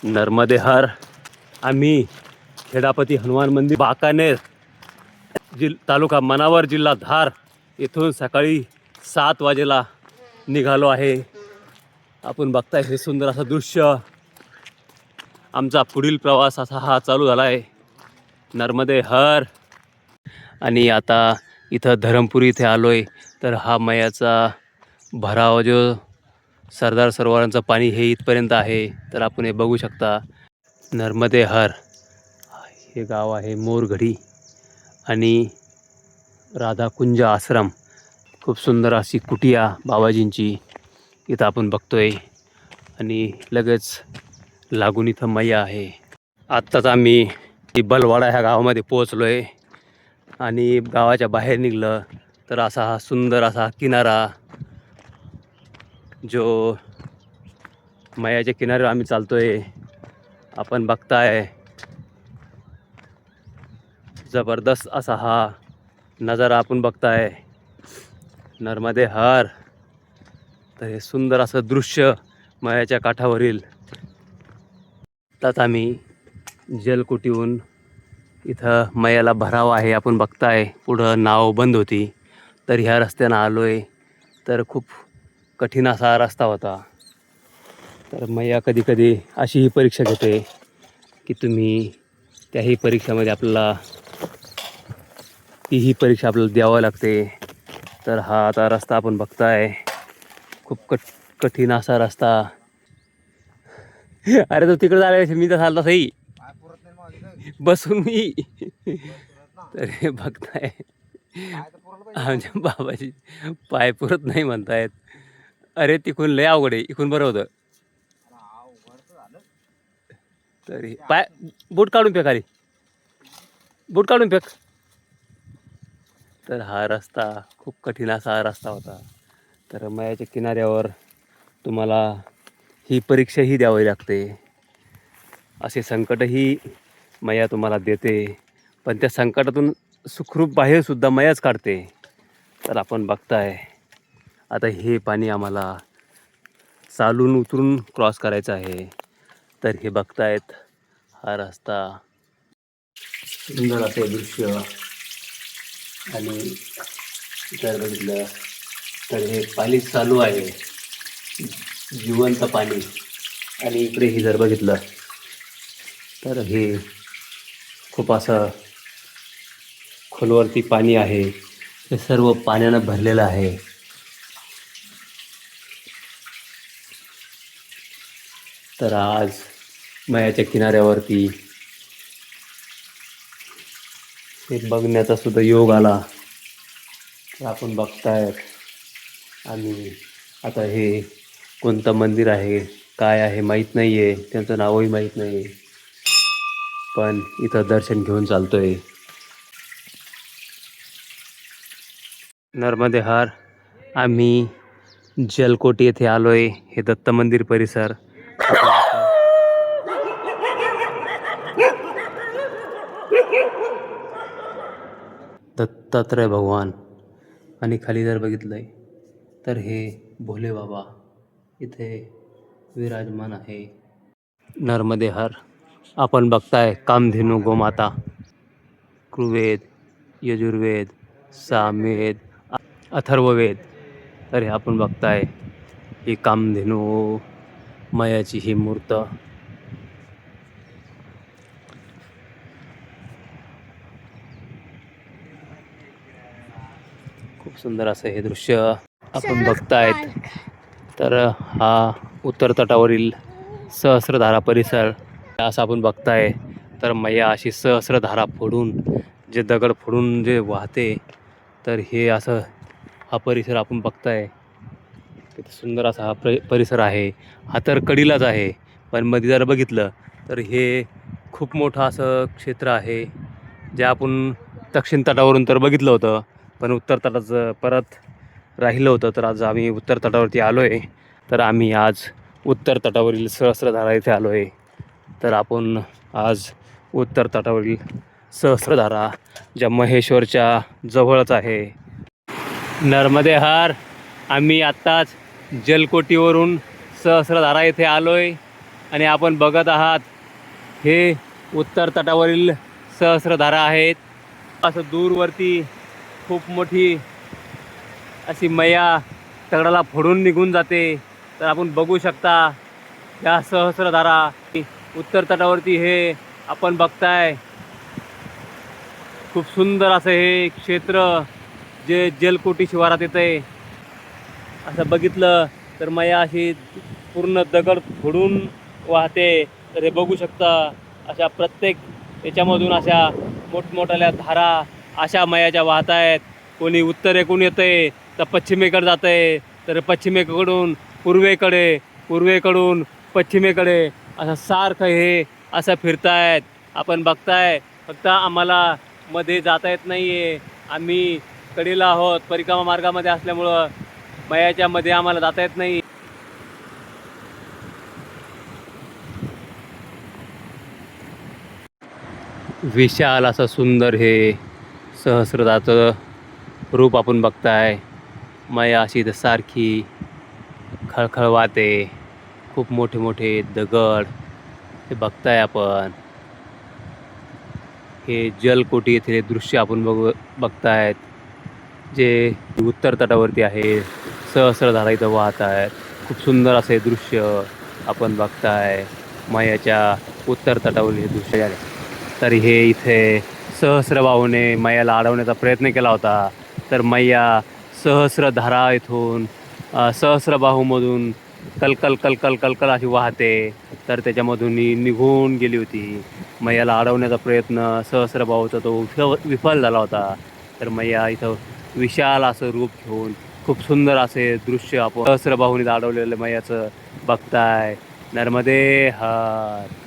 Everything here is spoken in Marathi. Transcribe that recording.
नर्मदे हर. आम्ही खेडापती हनुमान मंदिर बाकानेर तालुका मनावर जिल्हा धार येथून सकाळी 7 वाजेला निघालो आहे. आपण बघताय हे सुंदर असं दृश्य. आमचा पुढील प्रवास असा हा चालू झाला आहे. नर्मदे हर. आणि आता इथं धरमपुरी इथे आलोय. तर हा मयाचा भराव जो सरदार सरोवरांचं पाणी हे इथपर्यंत आहे. तर आपण हे बघू शकता. नर्मदे हर हे गाव आहे मोरघडी आणि राधाकुंज आश्रम. खूप सुंदर अशी कुटिया बाबाजींची इथं आपण बघतोय. आणि लगेच लागून इथं मैया आहे. आत्ताच आम्ही बलवाडा ह्या गावामध्ये पोहोचलो आहे. आणि गावाच्या बाहेर निघलं तर असा हा सुंदर असा किनारा, जो मैयाच्या किनाऱ्यावर आम्ही चालतोय. आपण बघताय जबरदस्त असा हा नजारा आपण बघताय. नर्मदे हर. तर हे सुंदर असं दृश्य मैयाच्या काठावरील. त्यात आम्ही जलकुटीहून इथं मैयाला भराव आहे. आपण बघताय पुढं नाव बंद होती. तर ह्या रस्त्यानं आलोय. तर खूप कठीण असा रस्ता होता. तर मैया कधी कधी अशीही परीक्षा घेते की तुम्ही त्याही परीक्षेमध्ये आपल्याला तीही परीक्षा आपल्याला द्यावं लागते. तर हा आता रस्ता आपण बघताय खूप कठीण असा रस्ता. अरे तो तिकडे झाला मी तर चालता सही बसून मी. तर हे बघताय आमच्या बाबाजी पाय पुरत नाही म्हणतायत. अरे तिकून लय अवघड आहे. इकून बरं होतं. तरी पाय बूट काढून फेक. आली बूट काढून फेक. तर हा रस्ता खूप कठीण असा रस्ता होता. तर मैयाच्या किनाऱ्यावर तुम्हाला ही परीक्षाही द्यावी लागते. असे संकटही मैया तुम्हाला देते. पण त्या संकटातून सुखरूप बाहेरसुद्धा मैयाच काढते. तर आपण बघताय आता हे पाणी आम्हाला चालून उतरून क्रॉस करायचं आहे. तर हे बघतायत हा रस्ता. सुंदर असे दृश्य. आणि जर बघितलं तर हे पाणी चालू आहे, जिवंत पाणी. आणि इकडेही जर बघितलं तर हे खूप असं खोलवरती पाणी आहे. हे सर्व पाण्यानं भरलेलं आहे. तर आज मैयाच्या किनाऱ्यावरती हे बघण्याचा सुद्धा योग आला. तर आपण बघतायत. आणि आता हे कोणतं मंदिर आहे काय आहे माहीत नाही आहे. त्यांचं नावही माहीत नाही आहे. पण इथं दर्शन घेऊन चालतोय. नर्मदे हर. आम्ही जलकोटी येथे आलोय. हे दत्त मंदिर परिसर. दत्तात्रय भगवान. आणि खाली जर बघितलंय तर हे भोले बाबा इथे विराजमान आहे. नर्मदे हर. आपण बघताय कामधेनू गोमाता. ऋग्वेद, यजुर्वेद, सामवेद, अथर्ववेद. तर हे आपण बघताय ही कामधेनू मैयाची ही मूर्त. खूप सुंदर असं हे दृश्य आपण बघतायत. तर हा उत्तर तटावरील सहस्रधारा परिसर असं आपण बघताय. तर मैया अशी सहस्रधारा फोडून जे दगड फोडून जे वाहते. तर हे असं हा परिसर आपण बघताय. किती सुंदर असा हा परिसर आहे. हा तर कडेलाच आहे. पण मध्ये जर बघितलं तर हे खूप मोठं असं क्षेत्र आहे. जे आपण दक्षिण तटावरून तर बघितलं होतं. पण उत्तर तटाचं परत राहिलं होतं. तर आज आम्ही उत्तर तटावरती आलो आहे. तर आम्ही आज उत्तर तटावरील सहस्रधारा इथे आलो आहे. तर आपण आज उत्तर तटावरील सहस्रधारा ज्या महेश्वरच्या जवळच आहे. नर्मदे हर. आम्ही आत्ताच जलकोटीवरून सहस्रधारा येथे आलो आहे. आणि आपण बघत आहात हे उत्तर तटावरील सहस्रधारा आहेत. असं दूरवरती खूप मोठी अशी मैया दगडाला फोडून निघून जाते. तर आपण बघू शकता या सहस्रधारा उत्तर तटावरती हे आपण बघताय. खूप सुंदर असं हे क्षेत्र जे जलकोटी शिवारात येतंय. असं बघितलं तर मैया अशी पूर्ण दगड फोडून वाहते. तर हे बघू शकता अशा प्रत्येक याच्यामधून अशा मोठमोठ्या धारा अशा मैयाच्या वाहत आहेत. कोणी उत्तरेकडून येतंय तर पश्चिमेकडे जातंय, तर पश्चिमेकडून पूर्वेकडून पश्चिमेकडे असं सारखं हे असं फिरतायत. आपण बघताय. फक्त आम्हाला मध्ये जाता येत नाही आहे. आम्ही कडेला आहोत, परिक्रमा मार्गामध्ये असल्यामुळं मैयाच्या मध्ये आम्हाला जाता येत नाही. विशाल असं सुंदर हे सहस्रधाचं रूप आपण बघताय. मैया अशी इथं सारखी खळखळ वाहते. खूप मोठे मोठे दगड हे बघताय आपण. हे जलकोटी येथील दृश्य आपण बघतायत जे उत्तर तटावरती आहे. सहस्रधारा इथं वाहत आहेत. खूप सुंदर असे दृश्य आपण बघताय. मैयाच्या उत्तर तटावरील हे दृश्य आहे. तरी हे इथे सहस्रबाहूने मैयाला अडवण्याचा प्रयत्न केला होता. तर मैया सहस्रधारा इथून सहस्रबाहूमधून कलकल कलकल कलकल अशी वाहते. तर त्याच्यामधून निघून गेली होती. मैयाला अडवण्याचा प्रयत्न सहस्रबाहूचा तो विफल झाला होता. तर मैया इथं विशाल असं रूप घेऊन खूप सुंदर असे दृश्य आपण सहस्रबाहूने अडवलेलं मैयाचं बघताय. नर्मदे हर.